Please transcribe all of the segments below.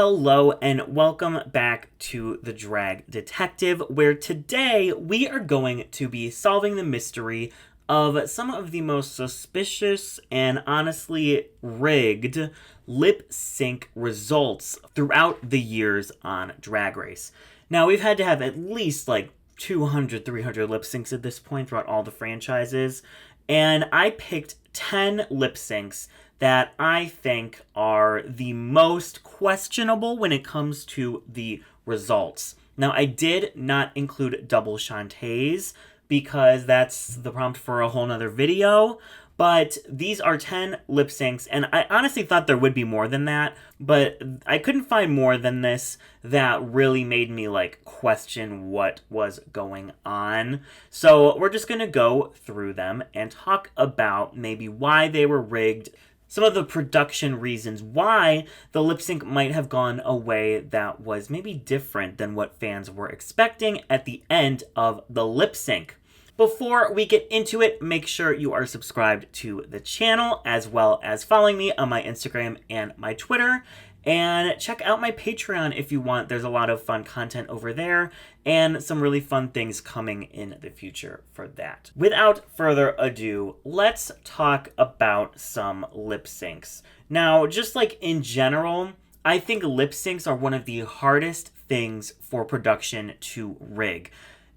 Hello and welcome back to The Drag Detective, where today we are going to be solving the mystery of some of the most suspicious and honestly rigged lip sync results throughout the years on Drag Race. Now, we've had to have at least like 200, 300 lip syncs at this point throughout all the franchises, and I picked 10 lip syncs that I think are the most questionable when it comes to the results. Now, I did not include double Shantae's because that's the prompt for a whole nother video, but these are 10 lip syncs, and I honestly thought there would be more than that, but I couldn't find more than this that really made me question what was going on. So we're just gonna go through them and talk about maybe why they were rigged, some of the production reasons why the lip sync might have gone a way that was maybe different than what fans were expecting at the end of the lip sync. Before we get into it, make sure you are subscribed to the channel as well as following me on my Instagram and my Twitter. And check out my Patreon if you want. There's a lot of fun content over there and some really fun things coming in the future for that. Without further ado, let's talk about some lip syncs. Now, just like in general, I think lip syncs are one of the hardest things for production to rig.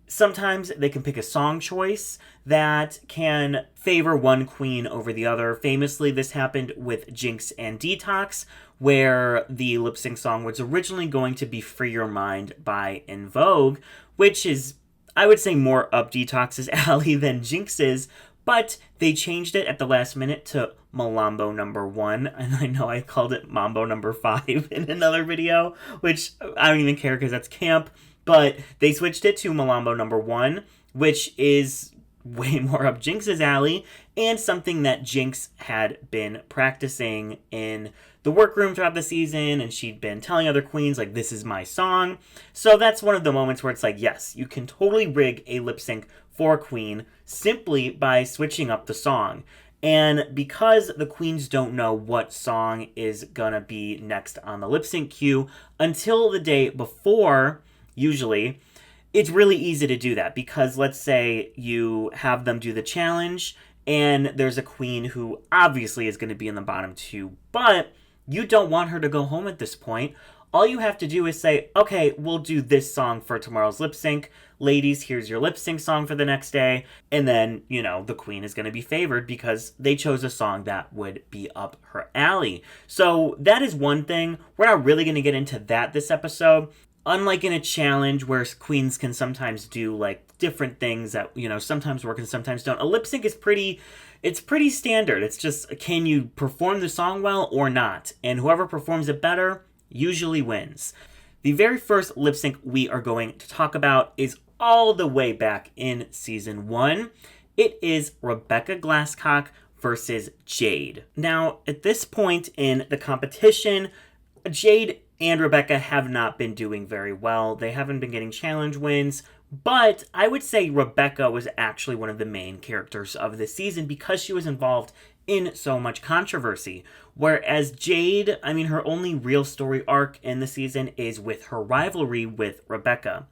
Sometimes they can pick a song choice that can favor one queen over the other. Famously, this happened with Jinx and Detox, where the lip sync song was originally going to be Free Your Mind by En Vogue, which is, I would say, more up Detox's alley than Jinx's, but they changed it at the last minute to Malambo number 1, and I know I called it Mambo number 5 in another video, which I don't even care because that's camp. But they switched it to Malambo number 1, which is way more up Jinx's alley, and something that Jinx had been practicing in the workroom throughout the season, and she'd been telling other queens, this is my song. So that's one of the moments where it's yes, you can totally rig a lip sync for a queen simply by switching up the song. And because the queens don't know what song is gonna be next on the lip sync queue until the day before, usually, it's really easy to do that because let's say you have them do the challenge and there's a queen who obviously is going to be in the bottom 2, but you don't want her to go home at this point. All you have to do is say, okay, we'll do this song for tomorrow's lip sync. Ladies, here's your lip sync song for the next day. And then, the queen is going to be favored because they chose a song that would be up her alley. So that is one thing. We're not really going to get into that this episode. Unlike in a challenge where queens can sometimes do different things that, sometimes work and sometimes don't, a lip sync is pretty standard. It's just, can you perform the song well or not? And whoever performs it better usually wins. The very first lip sync we are going to talk about is all the way back in season 1. It is Rebecca Glasscock versus Jade. Now, at this point in the competition, Jade and Rebecca have not been doing very well. They haven't been getting challenge wins, but I would say Rebecca was actually one of the main characters of this season because she was involved in so much controversy. Whereas Jade, her only real story arc in the season is with her rivalry with Rebecca.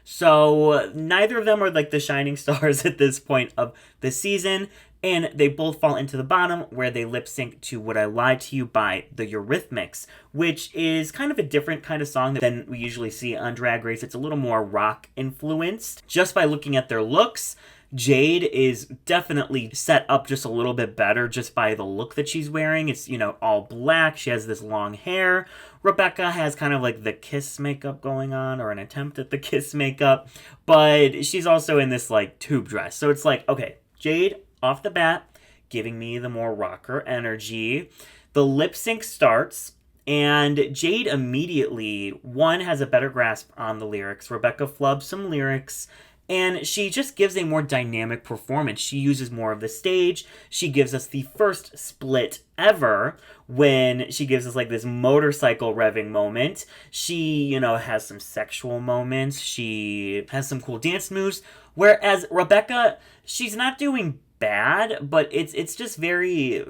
So neither of them are the shining stars at this point of the season, and they both fall into the bottom where they lip sync to Would I Lie to You by the Eurythmics, which is kind of a different kind of song than we usually see on Drag Race. It's a little more rock influenced. Just by looking at their looks, Jade is definitely set up just a little bit better just by the look that she's wearing. It's, all black. She has this long hair. Rebecca has kind of the kiss makeup going on, or an attempt at the kiss makeup, but she's also in this tube dress. So it's okay, Jade off the bat, giving me the more rocker energy. The lip sync starts, and Jade immediately, one, has a better grasp on the lyrics. Rebecca flubs some lyrics, and she just gives a more dynamic performance. She uses more of the stage. She gives us the first split ever when she gives us this motorcycle revving moment. She, has some sexual moments. She has some cool dance moves. Whereas Rebecca, she's not doing bad, but it's just very,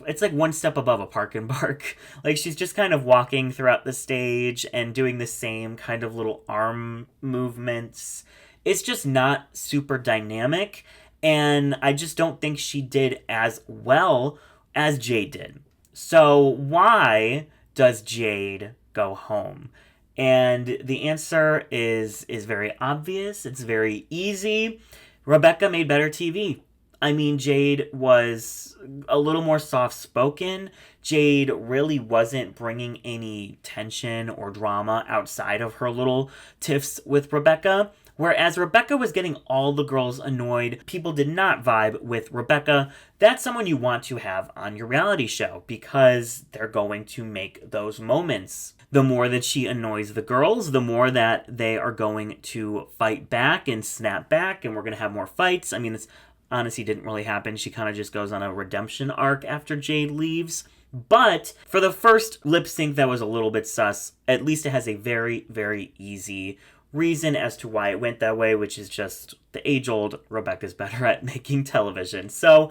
it's like one step above a park and bark. Like she's just kind of walking throughout the stage and doing the same kind of little arm movements. It's just not super dynamic, and I just don't think she did as well as Jade did. So why does Jade go home? And the answer is very obvious. It's very easy. Rebecca made better TV. I mean, Jade was a little more soft spoken. Jade really wasn't bringing any tension or drama outside of her little tiffs with Rebecca. Whereas Rebecca was getting all the girls annoyed, people did not vibe with Rebecca. That's someone you want to have on your reality show because they're going to make those moments. The more that she annoys the girls, the more that they are going to fight back and snap back, and we're going to have more fights. I mean, this honestly didn't really happen. She kind of just goes on a redemption arc after Jade leaves. But for the first lip sync that was a little bit sus, at least it has a very, very easy reason as to why it went that way, which is just the age-old Rebecca's better at making television. So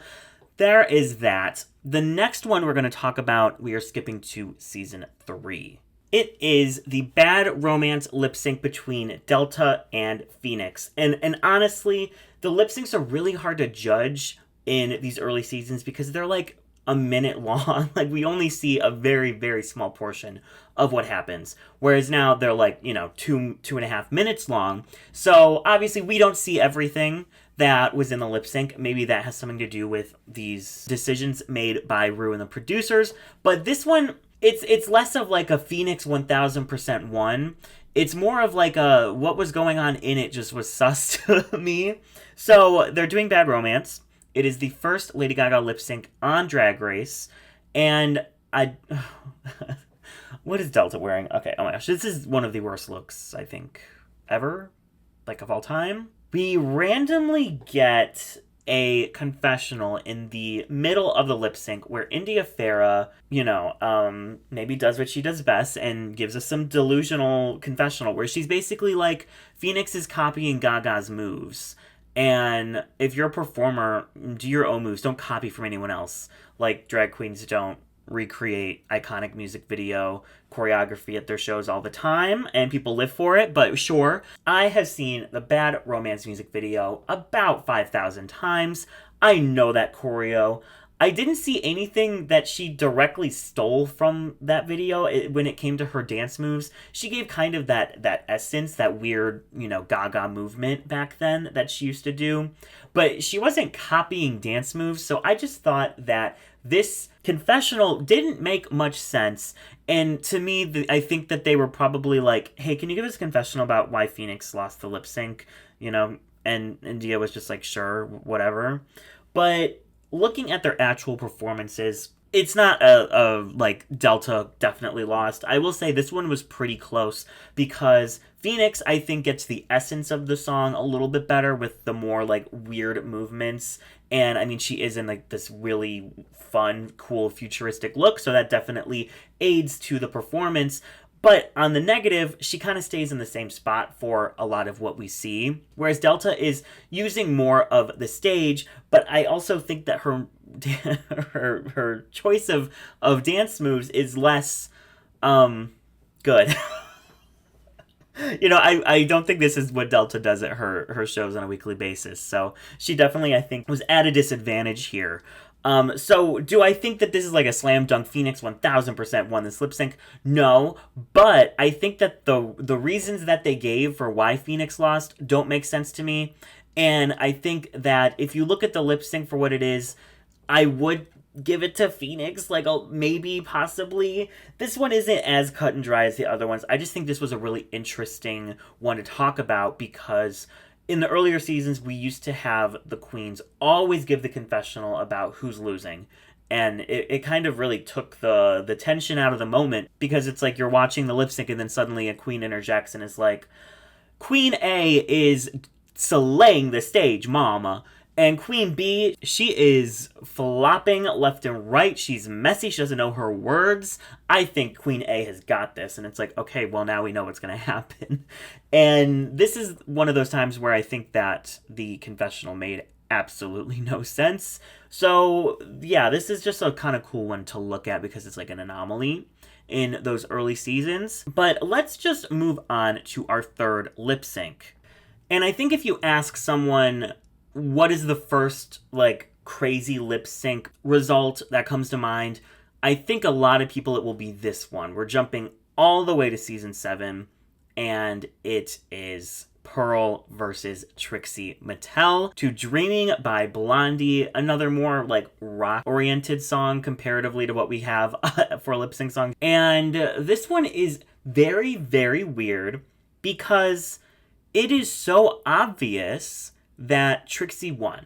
there is that. The next one we're going to talk about, we are skipping to season 3. It is the bad romance lip sync between Delta and Phoenix. And honestly, the lip syncs are really hard to judge in these early seasons because they're like a minute long. Like we only see a very, very small portion of what happens. Whereas now they're like, 2.5 minutes long. So obviously we don't see everything that was in the lip sync. Maybe that has something to do with these decisions made by Rue and the producers. But this one, it's less of like a Phoenix 1000% one. It's more of like a what was going on in it just was sus to me. So they're doing Bad Romance. It is the first Lady Gaga lip sync on Drag Race. And what is Delta wearing? Okay, oh my gosh. This is one of the worst looks, I think, ever. Like, of all time. We randomly get a confessional in the middle of the lip sync where India Farah, maybe does what she does best and gives us some delusional confessional where she's basically like, Phoenix is copying Gaga's moves. And if you're a performer, do your own moves. Don't copy from anyone else. Like drag queens don't recreate iconic music video choreography at their shows all the time, and people live for it. But sure, I have seen the Bad Romance music video about 5,000 times. I know that choreo. I didn't see anything that she directly stole from that video when it came to her dance moves. She gave kind of that essence, that weird, Gaga movement back then that she used to do. But she wasn't copying dance moves, so I just thought that this confessional didn't make much sense. And to me, I think that they were probably like, hey, can you give us a confessional about why Phoenix lost the lip sync? And India was just like, sure, whatever. But looking at their actual performances, it's not a like Delta definitely lost. I will say this one was pretty close because Phoenix, I think, gets the essence of the song a little bit better with the more like weird movements. And I mean, she is in like this really fun, cool, futuristic look. So that definitely aids to the performance. But on the negative, she kind of stays in the same spot for a lot of what we see. Whereas Delta is using more of the stage, but I also think that her her choice of dance moves is less good. I don't think this is what Delta does at her shows on a weekly basis. So she definitely, I think, was at a disadvantage here. So do I think that this is like a slam dunk Phoenix 1000% won this lip sync? No, but I think that the reasons that they gave for why Phoenix lost don't make sense to me. And I think that if you look at the lip sync for what it is, I would give it to Phoenix, like maybe, possibly. This one isn't as cut and dry as the other ones. I just think this was a really interesting one to talk about because in the earlier seasons, we used to have the queens always give the confessional about who's losing. And it kind of really took the tension out of the moment because it's like you're watching the lip sync and then suddenly a queen interjects and is like, Queen A is slaying the stage, mama. And Queen B, she is flopping left and right. She's messy. She doesn't know her words. I think Queen A has got this. And it's like, okay, well, now we know what's going to happen. And this is one of those times where I think that the confessional made absolutely no sense. So, yeah, this is just a kind of cool one to look at because it's like an anomaly in those early seasons. But let's just move on to our third lip sync. And I think if you ask someone what is the first like crazy lip sync result that comes to mind, I think a lot of people it will be this one. We're jumping all the way to season 7, and it is Pearl versus Trixie Mattel to Dreaming by Blondie, another more like rock oriented song comparatively to what we have for lip sync songs. And this one is very, very weird because it is so obvious that Trixie won.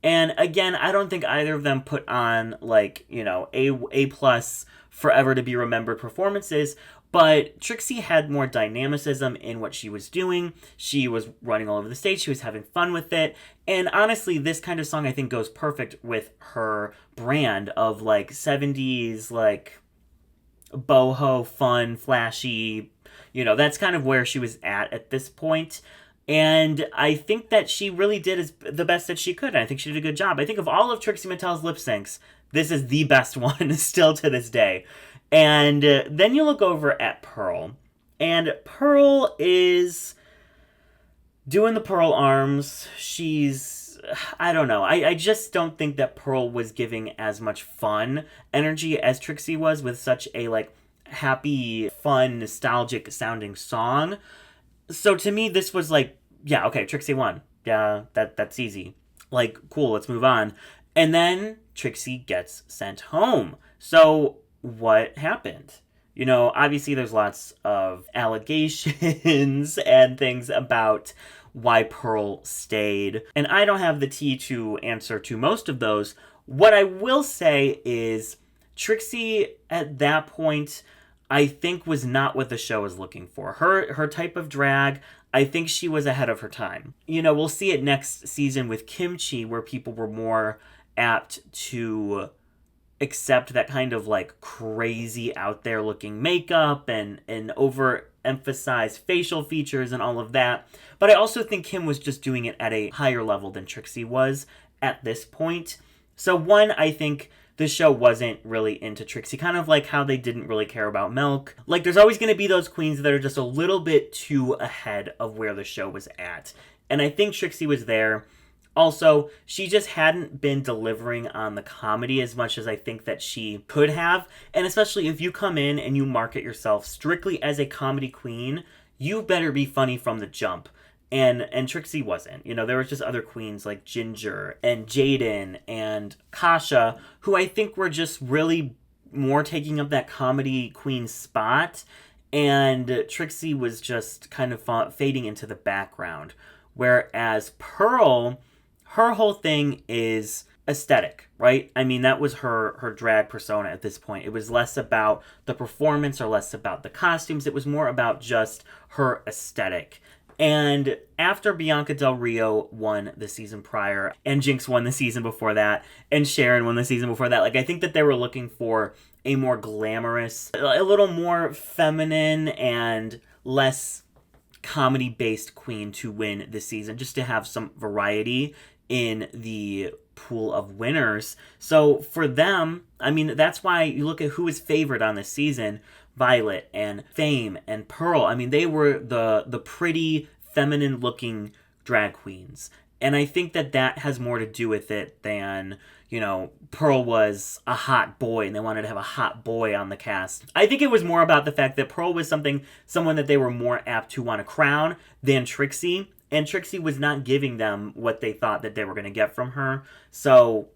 And again, I don't think either of them put on like, A plus forever to be remembered performances, but Trixie had more dynamicism in what she was doing. She was running all over the stage. She was having fun with it. And honestly, this kind of song I think goes perfect with her brand of like 70s, like boho, fun, flashy. That's kind of where she was at this point. And I think that she really did the best that she could. And I think she did a good job. I think of all of Trixie Mattel's lip syncs, this is the best one still to this day. And then you look over at Pearl. And Pearl is doing the Pearl arms. I don't know. I just don't think that Pearl was giving as much fun energy as Trixie was with such a like happy, fun, nostalgic sounding song. So to me, this was like, yeah, okay, Trixie won. Yeah, that's easy. Like, cool, let's move on. And then Trixie gets sent home. So what happened? Obviously there's lots of allegations and things about why Pearl stayed. And I don't have the tea to answer to most of those. What I will say is Trixie at that point, I think, was not what the show was looking for. Her type of drag, I think she was ahead of her time. We'll see it next season with Kimchi, where people were more apt to accept that kind of like crazy out there looking makeup and overemphasize facial features and all of that. But I also think Kim was just doing it at a higher level than Trixie was at this point. So one, I think the show wasn't really into Trixie, kind of like how they didn't really care about Milk. Like, there's always going to be those queens that are just a little bit too ahead of where the show was at. And I think Trixie was there. Also, she just hadn't been delivering on the comedy as much as I think that she could have. And especially if you come in and you market yourself strictly as a comedy queen, you better be funny from the jump. And Trixie wasn't. There was just other queens like Ginger and Jaden and Kasha, who I think were just really more taking up that comedy queen spot. And Trixie was just kind of fading into the background. Whereas Pearl, her whole thing is aesthetic, right? I mean, that was her drag persona at this point. It was less about the performance or less about the costumes. It was more about just her aesthetic. And after Bianca Del Rio won the season prior, and Jinx won the season before that, and Sharon won the season before that, like, I think that they were looking for a more glamorous, a little more feminine and less comedy-based queen to win this season, just to have some variety in the pool of winners. So for them, I mean, that's why you look at who is favored on this season. Violet and Fame and Pearl. I mean, they were the pretty feminine looking drag queens. And I think that has more to do with it than, Pearl was a hot boy and they wanted to have a hot boy on the cast. I think it was more about the fact that Pearl was someone that they were more apt to want to crown than Trixie. And Trixie was not giving them what they thought that they were going to get from her. So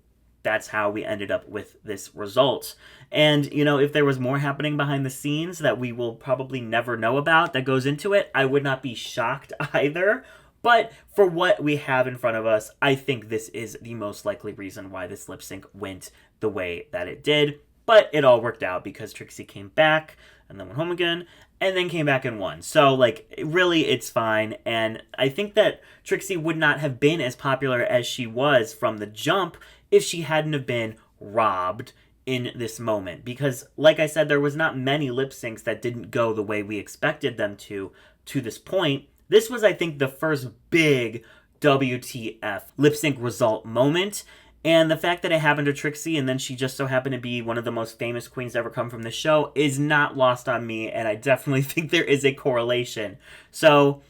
that's how we ended up with this result. And, if there was more happening behind the scenes that we will probably never know about that goes into it, I would not be shocked either. But for what we have in front of us, I think this is the most likely reason why this lip sync went the way that it did. But it all worked out because Trixie came back and then went home again and then came back and won. So, really, it's fine. And I think that Trixie would not have been as popular as she was from the jump if she hadn't have been robbed in this moment. Because, like I said, there was not many lip syncs that didn't go the way we expected them to this point. This was, I think, the first big WTF lip sync result moment. And the fact that it happened to Trixie and then she just so happened to be one of the most famous queens to ever come from the show is not lost on me, and I definitely think there is a correlation. So,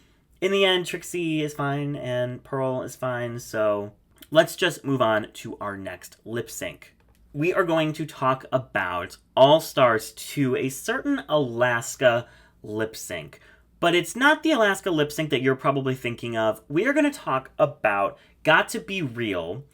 in the end, Trixie is fine and Pearl is fine, so let's just move on to our next lip sync. We are going to talk about All Stars 2, a certain Alaska lip sync. But it's not the Alaska lip sync that you're probably thinking of. We are going to talk about Got to Be Real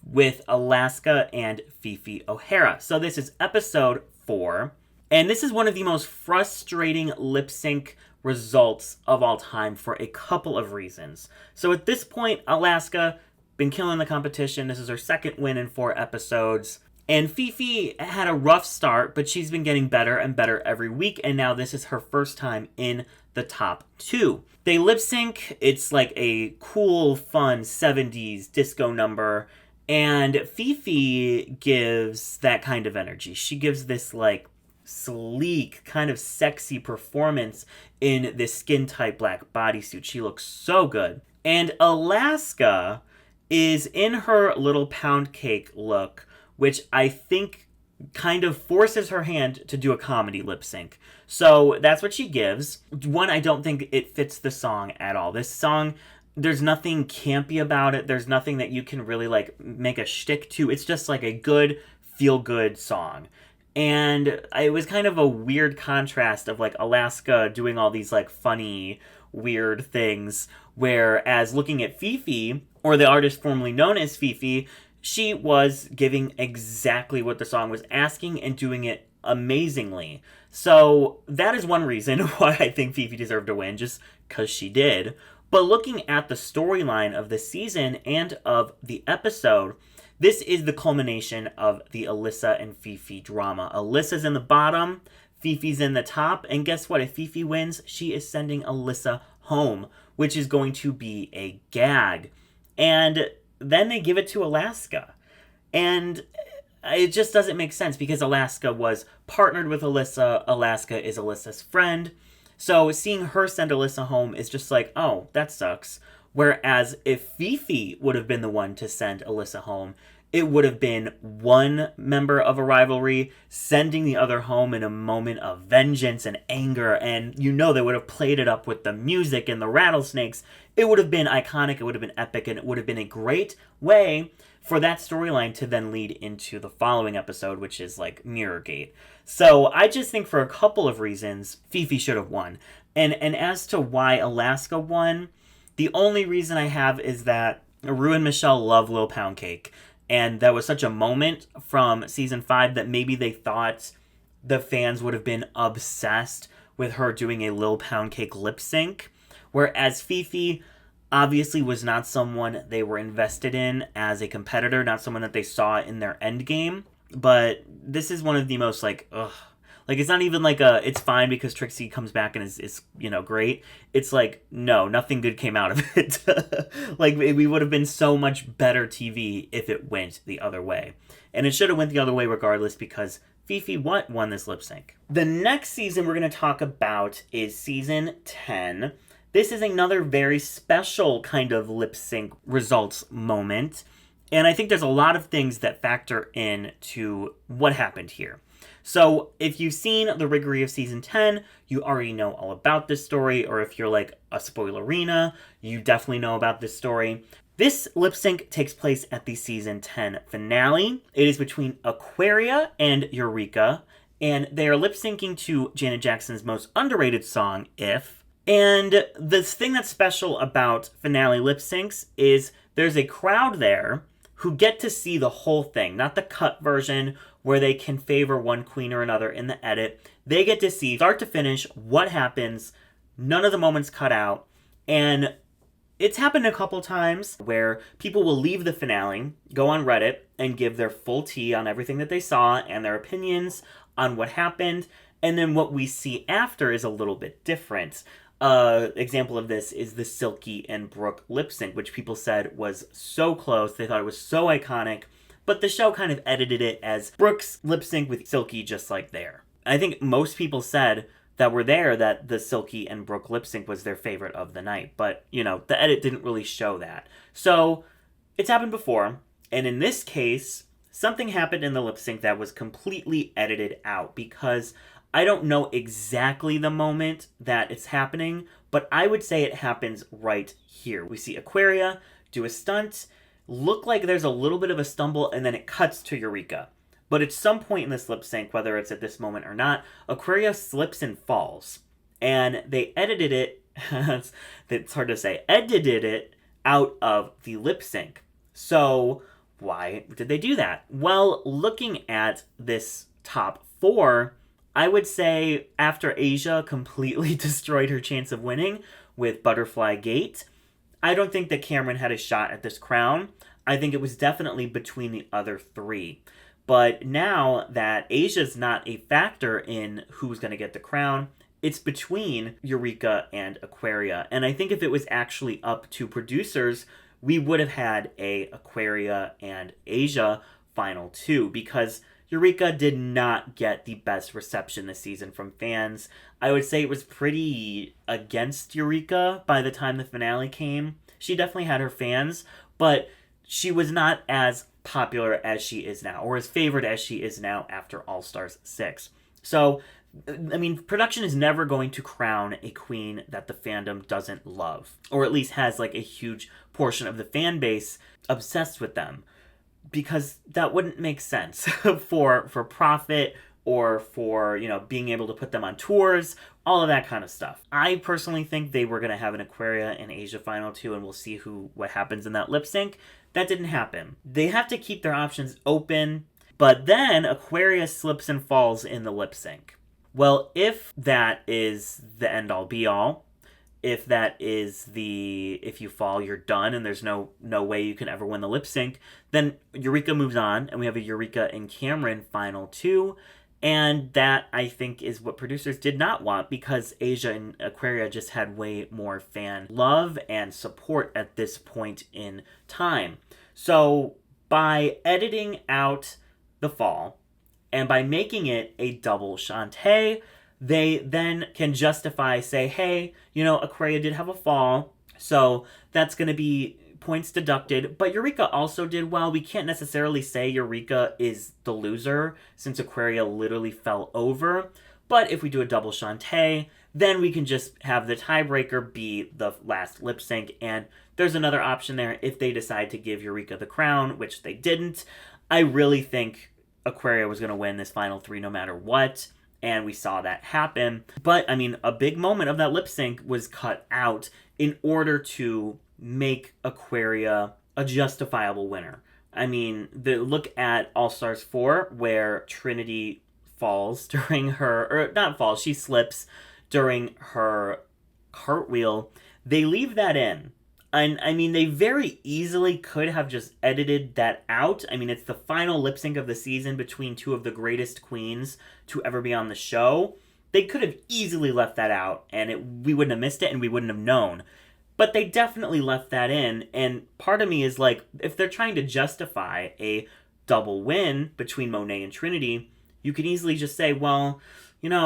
with Alaska and Fifi O'Hara. So this is episode 4, and this is one of the most frustrating lip sync results of all time for a couple of reasons. So at this point, Alaska been killing the competition. This is her second win in 4 episodes. And Fifi had a rough start, but she's been getting better and better every week, and now this is her first time in the top 2. They lip sync. It's like a cool, fun 70s disco number. And Fifi gives that kind of energy. She gives this like sleek, kind of sexy performance in this skin-tight black bodysuit. She looks so good. And Alaska is in her little pound cake look, which I think kind of forces her hand to do a comedy lip sync. So that's what she gives. One, I don't think it fits the song at all. This song, there's nothing campy about it. There's nothing that you can really like make a shtick to. It's just like a good, feel-good song. And it was kind of a weird contrast of like Alaska doing all these like funny, weird things, whereas looking at Fifi, or the artist formerly known as Fifi, she was giving exactly what the song was asking and doing it amazingly. So that is one reason why I think Fifi deserved to win, just because she did. But looking at the storyline of the season and of the episode, this is the culmination of the Alyssa and Fifi drama. Alyssa's in the bottom, Fifi's in the top, and guess what? If Fifi wins, she is sending Alyssa home, which is going to be a gag. And then they give it to Alaska. And it just doesn't make sense because Alaska was partnered with Alyssa. Alaska is Alyssa's friend. So seeing her send Alyssa home is just like, oh, that sucks. Whereas if Fifi would have been the one to send Alyssa home, it would have been one member of a rivalry sending the other home in a moment of vengeance and anger. And you know they would have played it up with the music and the rattlesnakes. It would have been iconic, it would have been epic, and it would have been a great way for that storyline to then lead into the following episode, which is like Mirrorgate. So I just think for a couple of reasons, Fifi should have won. And as to why Alaska won, the only reason I have is that Rue and Michelle love Lil Pound Cake. And that was such a moment from season 5 that maybe they thought the fans would have been obsessed with her doing a Lil Pound Cake lip sync. Whereas Fifi obviously was not someone they were invested in as a competitor, not someone that they saw in their end game. But this is one of the most like, ugh. Like, it's not even like it's fine because Trixie comes back and is great. It's like, no, nothing good came out of it. Like, we would have been so much better TV if it went the other way. And it should have went the other way regardless because Fifi won this lip sync. The next season we're going to talk about is season 10. This is another very special kind of lip sync results moment. And I think there's a lot of things that factor in to what happened here. So if you've seen the riggery of season 10, you already know all about this story, or if you're like a spoilerina, you definitely know about this story. This lip sync takes place at the season 10 finale. It is between Aquaria and Eureka, and they are lip syncing to Janet Jackson's most underrated song, If. And the thing that's special about finale lip syncs is there's a crowd there who get to see the whole thing, not the cut version where they can favor one queen or another in the edit. They get to see start to finish what happens, none of the moments cut out, and it's happened a couple times where people will leave the finale, go on Reddit, and give their full tea on everything that they saw and their opinions on what happened, and then what we see after is a little bit different. Example of this is the Silky and Brooke lip sync, which people said was so close. They thought it was so iconic, but the show kind of edited it as Brooke's lip sync with Silky just like there. I think most people said that were there that the Silky and Brooke lip sync was their favorite of the night. But, the edit didn't really show that. So it's happened before. And in this case, something happened in the lip sync that was completely edited out because I don't know exactly the moment that it's happening, but I would say it happens right here. We see Aquaria do a stunt, look like there's a little bit of a stumble, and then it cuts to Eureka. But at some point in this lip sync, whether it's at this moment or not, Aquaria slips and falls. And they edited it, it's hard to say, edited it out of the lip sync. So why did they do that? Well, looking at this top 4, I would say after Asia completely destroyed her chance of winning with Butterfly Gate, I don't think that Cameron had a shot at this crown. I think it was definitely between the other 3. But now that Asia's not a factor in who's going to get the crown, it's between Eureka and Aquaria. And I think if it was actually up to producers, we would have had a Aquaria and Asia final 2 because Eureka did not get the best reception this season from fans. I would say it was pretty against Eureka by the time the finale came. She definitely had her fans, but she was not as popular as she is now, or as favored as she is now after All Stars 6. So, production is never going to crown a queen that the fandom doesn't love, or at least has like a huge portion of the fan base obsessed with them, because that wouldn't make sense for profit or for, being able to put them on tours, all of that kind of stuff. I personally think they were going to have an Aquaria and Asia final 2, and we'll see what happens in that lip sync. That didn't happen. They have to keep their options open, but then Aquaria slips and falls in the lip sync. Well, if that is the end-all be-all, if that is if you fall, you're done, and there's no way you can ever win the lip sync, then Eureka moves on, and we have a Eureka and Cameron final 2, and that, I think, is what producers did not want, because Asia and Aquaria just had way more fan love and support at this point in time. So, by editing out the fall, and by making it a double Shantae, they then can say, hey, Aquaria did have a fall, so that's going to be points deducted, but Eureka also did well. We can't necessarily say Eureka is the loser, since Aquaria literally fell over, but if we do a double Shantae, then we can just have the tiebreaker be the last lip sync, and there's another option there if they decide to give Eureka the crown, which they didn't. I really think Aquaria was going to win this final 3 no matter what, and we saw that happen. But, a big moment of that lip sync was cut out in order to make Aquaria a justifiable winner. Look at All Stars 4, where Trinity falls during she slips during her cartwheel. They leave that in. And, they very easily could have just edited that out. It's the final lip sync of the season between 2 of the greatest queens to ever be on the show. They could have easily left that out, and we wouldn't have missed it, and we wouldn't have known. But they definitely left that in, and part of me is like, if they're trying to justify a double win between Monet and Trinity, you could easily just say, well,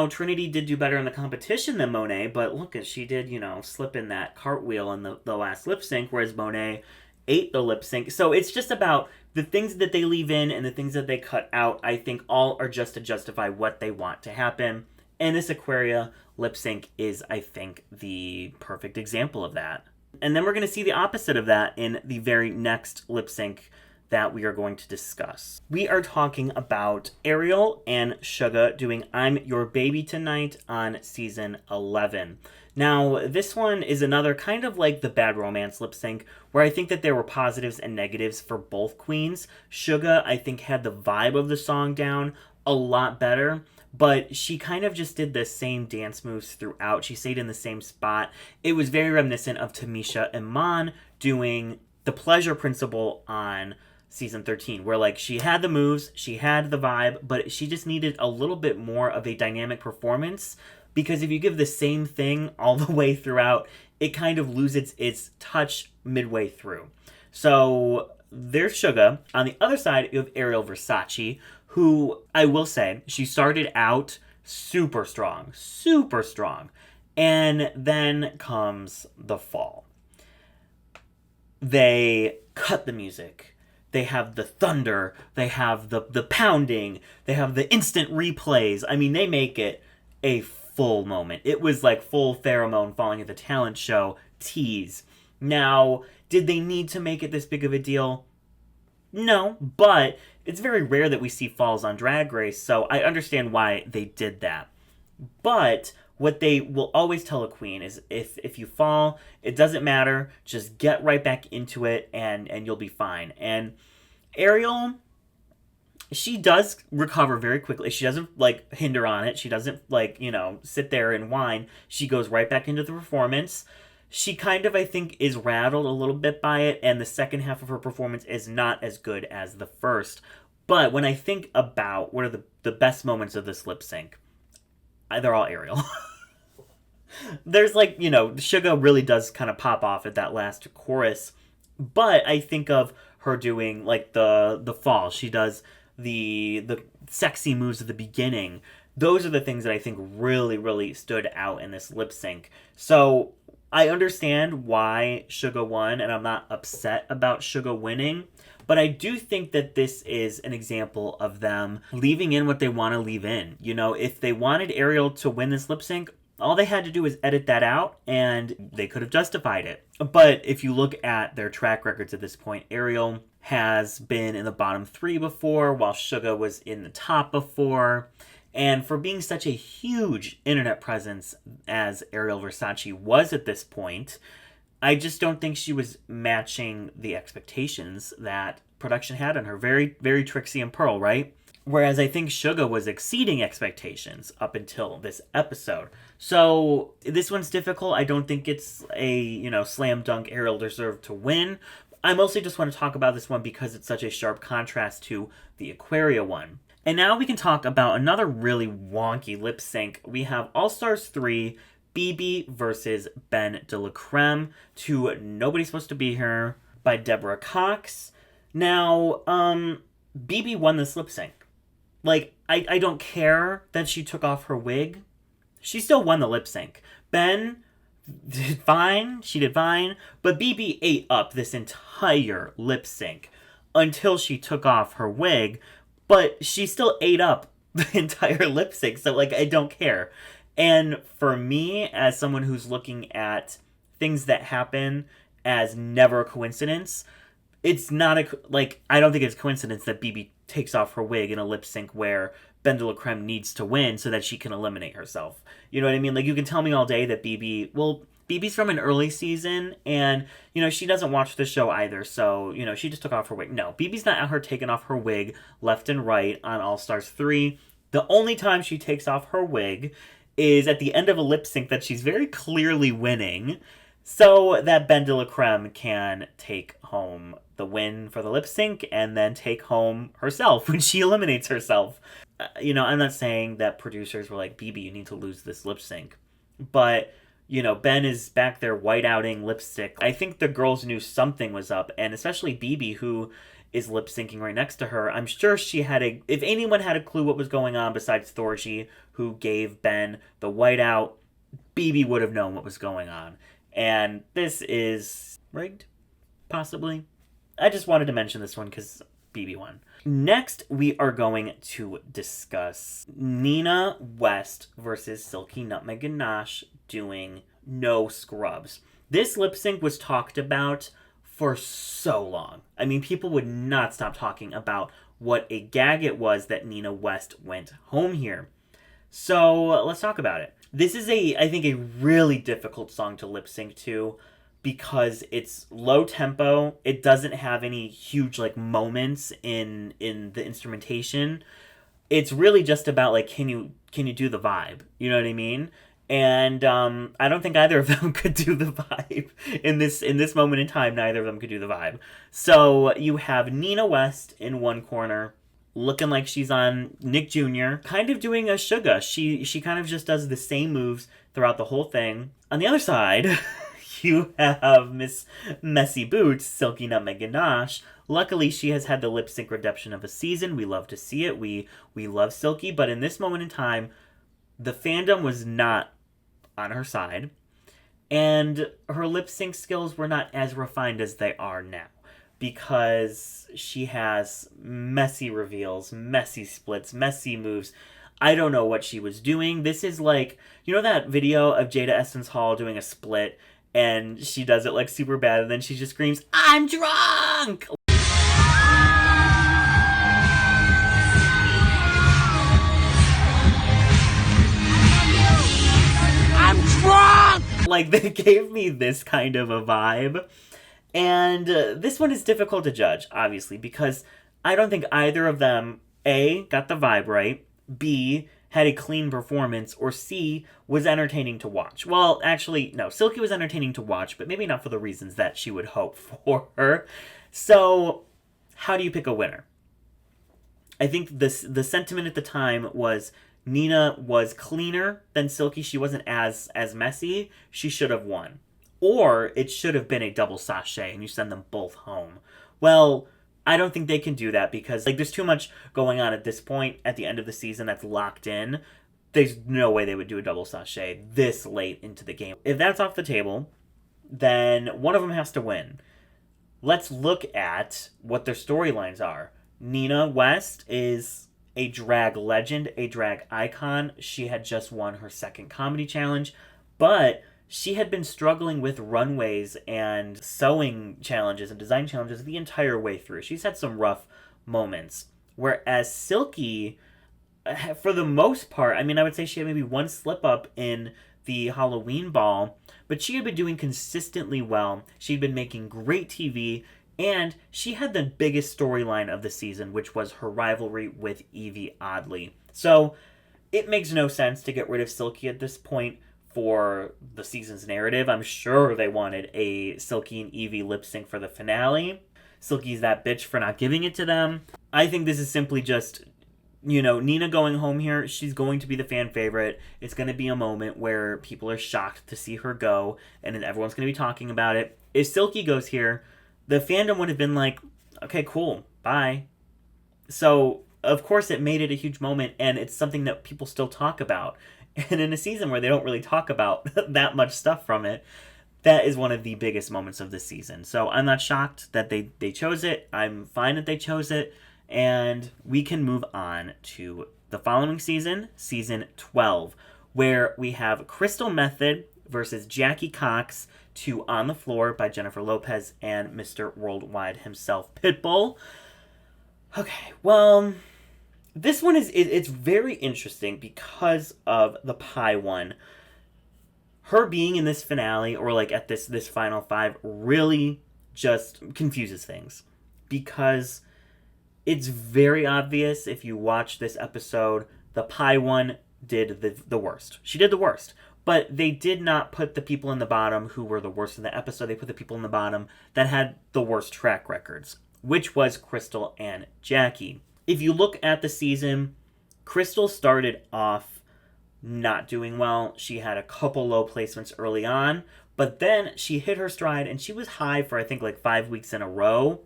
Trinity did do better in the competition than Monet, but look, she did, slip in that cartwheel in the last lip sync, whereas Monet ate the lip sync. So it's just about the things that they leave in and the things that they cut out, I think all are just to justify what they want to happen. And this Aquaria lip sync is, I think, the perfect example of that. And then we're going to see the opposite of that in the very next lip sync that we are going to discuss. We are talking about Ariel and Suga doing I'm Your Baby Tonight on season 11. Now, this one is another kind of like the Bad Romance lip sync, where I think that there were positives and negatives for both queens. Suga, I think, had the vibe of the song down a lot better, but she kind of just did the same dance moves throughout. She stayed in the same spot. It was very reminiscent of Tamisha Iman doing the Pleasure Principle on season 13, where she had the moves, she had the vibe, but she just needed a little bit more of a dynamic performance, because if you give the same thing all the way throughout, it kind of loses its touch midway through. So there's Suga. On the other side, you have Ariel Versace, who I will say, she started out super strong, super strong. And then comes the fall. They cut the music. They have the thunder. They have the pounding. They have the instant replays. I mean, they make it a full moment. It was like full pheromone falling at the talent show tease. Now, did they need to make it this big of a deal? No, but it's very rare that we see falls on Drag Race, so I understand why they did that. But what they will always tell a queen is if you fall, it doesn't matter, just get right back into it and you'll be fine. And Ariel, she does recover very quickly. She doesn't like hinder on it. She doesn't like, sit there and whine. She goes right back into the performance. She kind of, I think, is rattled a little bit by it, and the second half of her performance is not as good as the first. But when I think about what are the best moments of this lip sync, they're all Ariel. There's like, Suga really does kind of pop off at that last chorus. But I think of her doing like the fall. She does the sexy moves at the beginning. Those are the things that I think really, really stood out in this lip sync. So I understand why Suga won, and I'm not upset about Suga winning. But I do think that this is an example of them leaving in what they want to leave in. If they wanted Ariel to win this lip sync, all they had to do was edit that out, and they could have justified it. But if you look at their track records at this point, Ariel has been in the bottom 3 before, while Suga was in the top before. And for being such a huge internet presence as Ariel Versace was at this point, I just don't think she was matching the expectations that production had on her. Very, very Trixie and Pearl, right? Whereas I think Suga was exceeding expectations up until this episode. So this one's difficult. I don't think it's a, slam dunk Ariel deserved to win. I mostly just want to talk about this one because it's such a sharp contrast to the Aquaria one. And now we can talk about another really wonky lip sync. We have All Stars 3, BB versus Ben de la Creme to Nobody's Supposed to Be Here by Deborah Cox. Now, BB won this lip sync. Like, I don't care that she took off her wig. She still won the lip sync. Ben did fine. She did fine. But BB ate up this entire lip sync until she took off her wig. But she still ate up the entire lip sync. So, I don't care. And for me, as someone who's looking at things that happen as never a coincidence, it's not I don't think it's a coincidence that BB takes off her wig in a lip sync where Ben de la Creme needs to win so that she can eliminate herself. You know what I mean? You can tell me all day that BB's from an early season, and, she doesn't watch the show either, so, she just took off her wig. No, BB's not out her taking off her wig left and right on All Stars 3. The only time she takes off her wig is at the end of a lip sync that she's very clearly winning, so that Ben de la Creme can take home the win for the lip sync and then take home herself when she eliminates herself. I'm not saying that producers were like, BB, you need to lose this lip sync. But, Ben is back there whiteouting lipstick. I think the girls knew something was up, and especially BB, who is lip syncing right next to her. I'm sure she had if anyone had a clue what was going on besides Thorgy, who gave Ben the whiteout, BB would have known what was going on. And this is rigged, possibly. I just wanted to mention this one because BB won. Next, we are going to discuss Nina West versus Silky Nutmeg Ganache doing No Scrubs. This lip sync was talked about for so long. I mean, people would not stop talking about what a gag it was that Nina West went home here. So let's talk about it. This is I think a really difficult song to lip sync to because it's low tempo. It doesn't have any huge moments in the instrumentation. It's really just about can you do the vibe? You know what I mean? And I don't think either of them could do the vibe in this moment in time. Neither of them could do the vibe. So you have Nina West in one corner, looking like she's on Nick Jr., kind of doing a Suga. She kind of just does the same moves throughout the whole thing. On the other side, you have Miss Messy Boots, Silky Nutmeg Ganache. Luckily, she has had the lip sync redemption of a season. We love to see it. We love Silky, but in this moment in time, The fandom was not on her side, and her lip sync skills were not as refined as they are now because she has messy reveals, messy splits, messy moves. I don't know what she was doing. This is like, you know that video of Jada Essence Hall doing a split and she does it like super bad and then she just screams, "I'm drunk!" I'm drunk! Like, they gave me this kind of a vibe. And this one is difficult to judge, obviously, because I don't think either of them, A, got the vibe right, B, had a clean performance, or C, was entertaining to watch. Well, actually, no, Silky was entertaining to watch, but maybe not for the reasons that she would hope for her. So, how do you pick a winner? I think the sentiment at the time was Nina was cleaner than Silky. She wasn't as messy. She should have won. Or it should have been a double sachet and you send them both home. Well, I don't think they can do that because like there's too much going on at this point at the end of the season that's locked in. There's no way they would do a double sachet this late into the game. If that's off the table, then one of them has to win. Let's look at what their storylines are. Nina West is a drag legend, a drag icon. She had just won her second comedy challenge, but she had been struggling with runways and sewing challenges and design challenges the entire way through. She's had some rough moments. Whereas Silky, for the most part, I mean, I would say she had maybe one slip up in the Halloween ball, but she had been doing consistently well. She'd been making great TV, and she had the biggest storyline of the season, which was her rivalry with Yvie Oddly. So it makes no sense to get rid of Silky at this point for the season's narrative. I'm sure they wanted a Silky and Yvie lip sync for the finale. Silky's that bitch for not giving it to them. I think this is simply just, Nina going home here. She's going to be the fan favorite. It's going to be a moment where people are shocked to see her go, and then everyone's going to be talking about it. If Silky goes here, the fandom would have been like, okay, cool, bye. So, of course, it made it a huge moment, and it's something that people still talk about. And in a season where they don't really talk about that much stuff from it, that is one of the biggest moments of the season. So I'm not shocked that they chose it. I'm fine that they chose it. And we can move on to the following season, season 12, where we have Crystal Method versus Jackie Cox to On the Floor by Jennifer Lopez and Mr. Worldwide himself, Pitbull. Okay, well, this one it's very interesting because of the pie one. Her being in this finale or like at this final five really just confuses things because it's very obvious if you watch this episode, the pie one did the worst. She did the worst. But they did not put the people in the bottom who were the worst in the episode. They put the people in the bottom that had the worst track records, which was Crystal and Jackie. If you look at the season, Crystal started off not doing well. She had a couple low placements early on, but then she hit her stride and she was high for I think like 5 weeks in a row.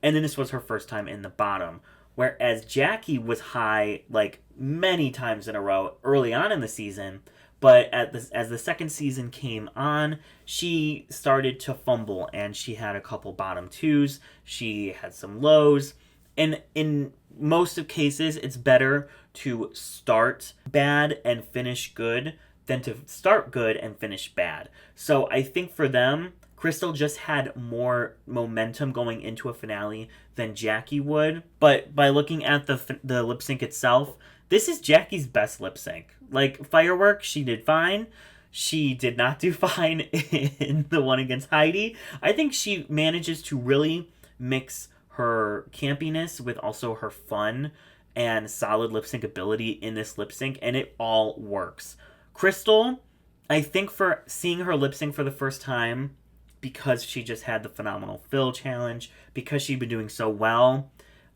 And then this was her first time in the bottom. Whereas Jackie was high like many times in a row early on in the season. But as the second season came on, she started to fumble and she had a couple bottom twos. She had some lows. And in most of cases, it's better to start bad and finish good than to start good and finish bad. So I think for them, Crystal just had more momentum going into a finale than Jackie would. But by looking at the lip sync itself, this is Jackie's best lip sync. Like, Fireworks, she did fine. She did not do fine in the one against Heidi. I think she manages to really mix her campiness with also her fun and solid lip sync ability in this lip sync, and it all works. Crystal, I think for seeing her lip sync for the first time, because she just had the Phenomenal Fill challenge, because she'd been doing so well,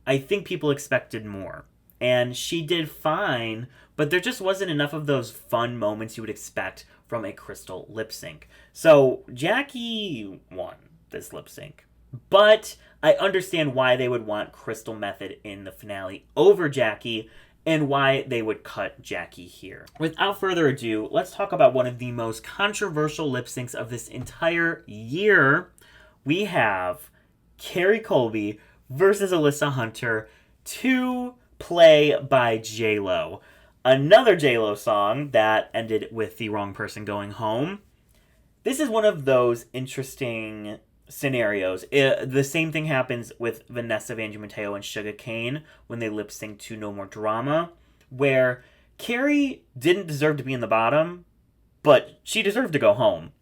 I think people expected more. And she did fine, but there just wasn't enough of those fun moments you would expect from a Crystal lip sync. So Jackie won this lip sync. But I understand why they would want Crystal Method in the finale over Jackie, and why they would cut Jackie here. Without further ado, let's talk about one of the most controversial lip syncs of this entire year. We have Kerri Colby versus Alyssa Hunter to Play by J-Lo. Another J-Lo song that ended with the wrong person going home. This is one of those interesting scenarios. The same thing happens with Vanessa Vanjie Mateo and Sugar Cane when they lip sync to No More Drama, where Kerri didn't deserve to be in the bottom, but she deserved to go home.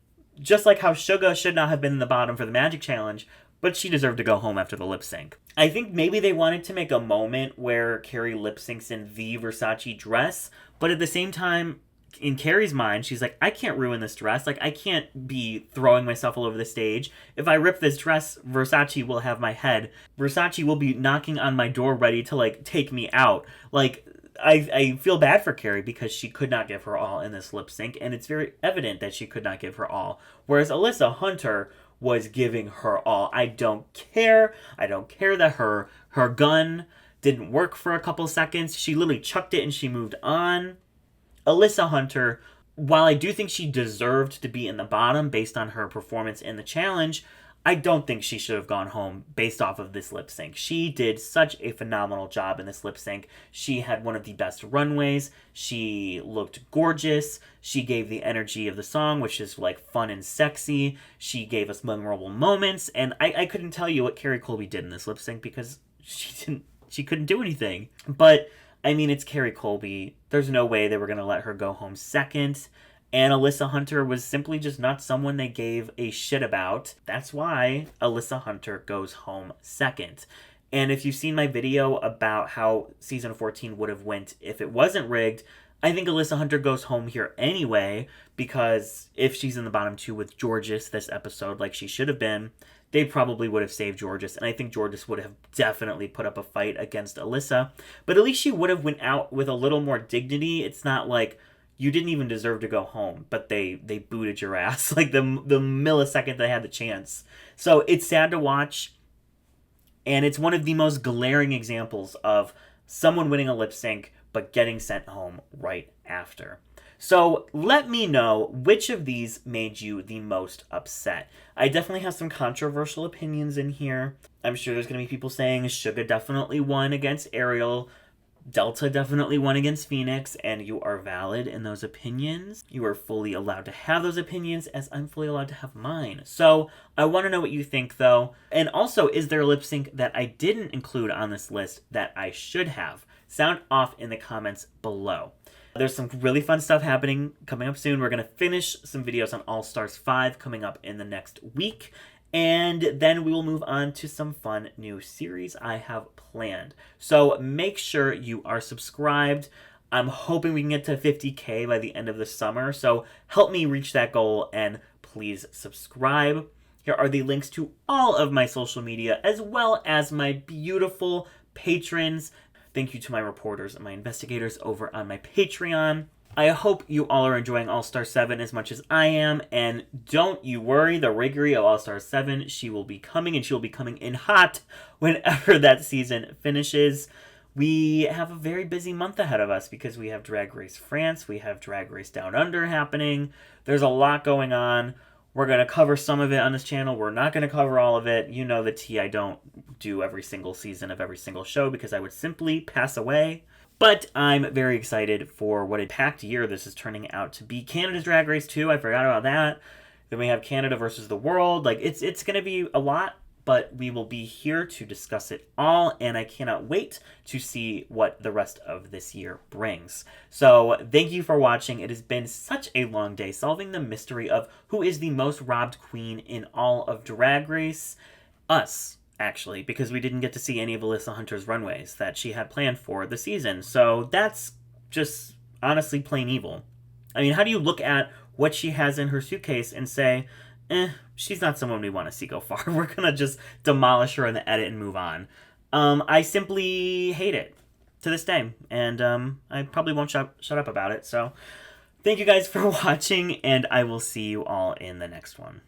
Just like how Suga should not have been in the bottom for the Magic Challenge, but she deserved to go home after the lip sync. I think maybe they wanted to make a moment where Kerri lip syncs in the Versace dress, but at the same time, in Kerri's mind, she's like, I can't ruin this dress. Like, I can't be throwing myself all over the stage. If I rip this dress, Versace will have my head. Versace will be knocking on my door ready to, like, take me out. Like, I feel bad for Kerri because she could not give her all in this lip sync, and it's very evident that she could not give her all. Whereas Alyssa Hunter was giving her all. I don't care. I don't care that her gun didn't work for a couple seconds. She literally chucked it and she moved on. Alyssa Hunter, while I do think she deserved to be in the bottom based on her performance in the challenge, I don't think she should have gone home based off of this lip sync. She did such a phenomenal job in this lip sync. She had one of the best runways. She looked gorgeous. She gave the energy of the song, which is like fun and sexy. She gave us memorable moments. And I couldn't tell you what Kerri Colby did in this lip sync because she couldn't do anything. But I mean, it's Kerri Colby. There's no way they were going to let her go home second. And Alyssa Hunter was simply just not someone they gave a shit about. That's why Alyssa Hunter goes home second. And if you've seen my video about how season 14 would have went if it wasn't rigged, I think Alyssa Hunter goes home here anyway, because if she's in the bottom two with Jorgeous this episode like she should have been, they probably would have saved Jorgeous, and I think Jorgeous would have definitely put up a fight against Alyssa. But at least she would have went out with a little more dignity. It's not like you didn't even deserve to go home, but they booted your ass like the millisecond they had the chance. So it's sad to watch, and it's one of the most glaring examples of someone winning a lip sync but getting sent home right after. So let me know which of these made you the most upset. I definitely have some controversial opinions in here. I'm sure there's going to be people saying Suga definitely won against Ariel, Delta definitely won against Phoenix, and you are valid in those opinions. You are fully allowed to have those opinions, as I'm fully allowed to have mine. So I want to know what you think, though. And also, is there a lip sync that I didn't include on this list that I should have? Sound off in the comments below. There's some really fun stuff happening coming up soon. We're going to finish some videos on All Stars 5 coming up in the next week. And then we will move on to some fun new series I have planned. So make sure you are subscribed. I'm hoping we can get to 50K by the end of the summer. So help me reach that goal and please subscribe. Here are the links to all of my social media as well as my beautiful patrons. Thank you to my reporters and my investigators over on my Patreon. I hope you all are enjoying All-Star 7 as much as I am, and don't you worry, the Riggery of All-Star 7, she will be coming, and she will be coming in hot whenever that season finishes. We have a very busy month ahead of us because we have Drag Race France, we have Drag Race Down Under happening. There's a lot going on. We're going to cover some of it on this channel. We're not going to cover all of it. You know the tea, I don't do every single season of every single show because I would simply pass away. But I'm very excited for what a packed year this is turning out to be. Canada's Drag Race 2, I forgot about that. Then we have Canada versus the world. Like, it's going to be a lot, but we will be here to discuss it all, and I cannot wait to see what the rest of this year brings. So thank you for watching. It has been such a long day solving the mystery of who is the most robbed queen in all of Drag Race. Us. Actually, because we didn't get to see any of Alyssa Hunter's runways that she had planned for the season. So that's just honestly plain evil. I mean, how do you look at what she has in her suitcase and say, she's not someone we want to see go far. We're going to just demolish her in the edit and move on. I simply hate it to this day. And I probably won't shut up about it. So thank you guys for watching, and I will see you all in the next one.